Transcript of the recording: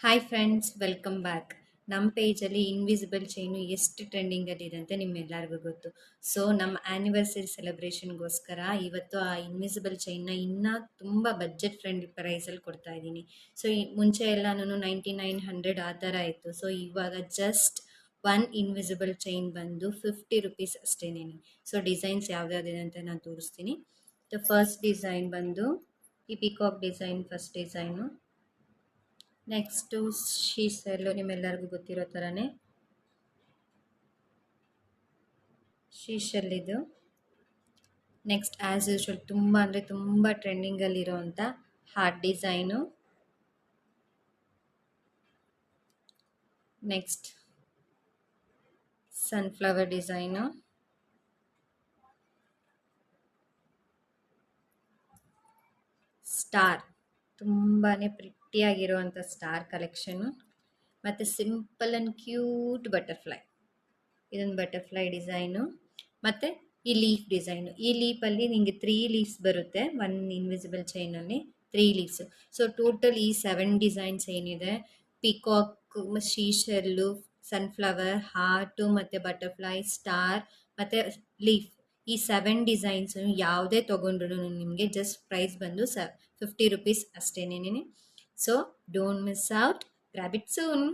Hi friends, welcome back. ನಮ್ಮ ಪೇಜಲ್ಲಿ invisible chain ಎಷ್ಟು ಟ್ರೆಂಡಿಂಗಲ್ಲಿದೆ ಅಂತ ನಿಮ್ಮೆಲ್ಲರಿಗೂ ಗೊತ್ತು. ಸೊ ನಮ್ಮ ಆ್ಯನಿವರ್ಸರಿ ಸೆಲೆಬ್ರೇಷನ್ಗೋಸ್ಕರ ಇವತ್ತು ಆ ಇನ್ವಿಸಿಬಲ್ ಚೈನ್ನ ಇನ್ನೂ ತುಂಬ ಬಜೆಟ್ ಫ್ರೆಂಡ್ಲಿ ಪ್ರೈಸಲ್ಲಿ ಕೊಡ್ತಾ ಇದ್ದೀನಿ. ಸೊ ಮುಂಚೆ ಎಲ್ಲನೂ 9900 ಆ ಥರ ಇತ್ತು. ಸೊ ಇವಾಗ ಜಸ್ಟ್ ಒನ್ ಇನ್ವಿಸಿಬಲ್ ಚೈನ್ ಬಂದು ₹50 ಅಷ್ಟೇನೆ. ಸೊ ಡಿಸೈನ್ಸ್ ಯಾವ್ದಾವ್ದಿದೆ ಅಂತ ನಾನು ತೋರಿಸ್ತೀನಿ. ಫಸ್ಟ್ ಡಿಸೈನ್ ಬಂದು ಈ peacock design, first design. Next seashell, ನಿಮ್ಮೆಲ್ಲರಿಗೂ ಗೊತ್ತಿರೋ ಥರನೇ ಶೀಶಲ್ಲಿದು. ನೆಕ್ಸ್ಟ್ ಆ್ಯಸ್ ಯೂಶ್ವಲ್ ತುಂಬ ಅಂದರೆ ತುಂಬ ಟ್ರೆಂಡಿಂಗಲ್ಲಿರೋವಂಥ heart design. Next sunflower design. Star, ತುಂಬಾ ಪ್ರಿಟ್ಟಿಯಾಗಿರುವಂಥ ಸ್ಟಾರ್ ಕಲೆಕ್ಷನು. ಮತ್ತು ಸಿಂಪಲ್ ಆ್ಯಂಡ್ ಕ್ಯೂಟ್ ಬಟರ್ಫ್ಲೈ, ಇದೊಂದು ಬಟರ್ಫ್ಲೈ ಡಿಸೈನು. ಮತ್ತು ಈ ಲೀಫ್ ಡಿಸೈನು. ಈ ಲೀಫಲ್ಲಿ ನಿಮಗೆ 3 ಲೀವ್ಸ್ ಬರುತ್ತೆ ಒನ್ ಇನ್ವಿಸಿಬಲ್ ಚೈನಲ್ಲಿ, 3 ಲೀವ್ಸು. ಸೊ ಟೋಟಲ್ ಈ 7 ಡಿಸೈನ್ಸ್ ಏನಿದೆ, ಪಿಕಾಕ್, ಶೀಶೆಲ್ಲು, ಸನ್ಫ್ಲವರ್, ಹಾರ್ಟು ಮತ್ತು ಬಟರ್ಫ್ಲೈ, ಸ್ಟಾರ್ ಮತ್ತು ಲೀಫ್, ಈ 7 ಡಿಸೈನ್ಸು ಯಾವುದೇ ತೊಗೊಂಡ್ರು ನಿಮಗೆ ಜಸ್ಟ್ ಪ್ರೈಸ್ ಬಂದು ₹50 ಅಷ್ಟೇನೇನೆ. So don't miss out, grab it soon.